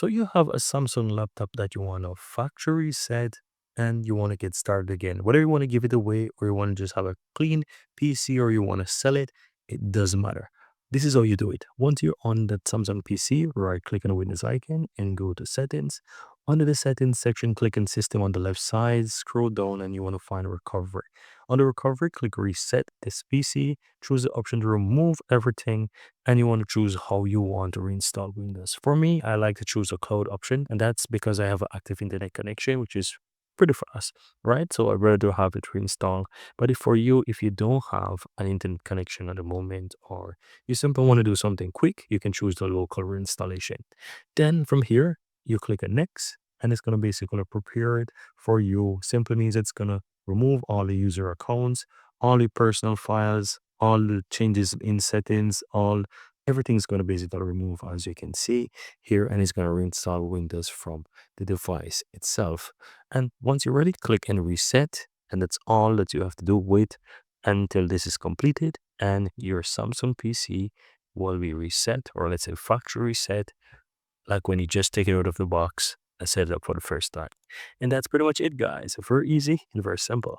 So you have a Samsung laptop that you want to factory reset and you want to get started again. Whether you want to give it away or you want to just have a clean PC or you want to sell it, it doesn't matter. This is how you do it. Once you're on that Samsung PC, right click on the Windows icon and go to settings. Under the settings section, click on system on the left side, scroll down and you want to find recovery. Under recovery, click reset this PC, choose the option to remove everything and you want to choose how you want to reinstall Windows. For me, I like to choose a cloud option, and that's because I have an active internet connection, which is pretty fast, right? So I'd rather have it reinstalled. But if for you, if you don't have an internet connection at the moment, or you simply want to do something quick, you can choose the local reinstallation. Then from here, you click on next, and it's going to basically prepare it for you. Simply means it's going to remove all the user accounts, all the personal files, all the changes in settings, all everything's going to basically remove as you can see here, and it's going to reinstall Windows from the device itself. And once you're ready, click and reset, and that's all that you have to do. Wait until this is completed and your Samsung PC will be reset, or let's say factory reset, like when you just take it out of the box and set it up for the first time. And that's pretty much it, guys. Very easy and very simple.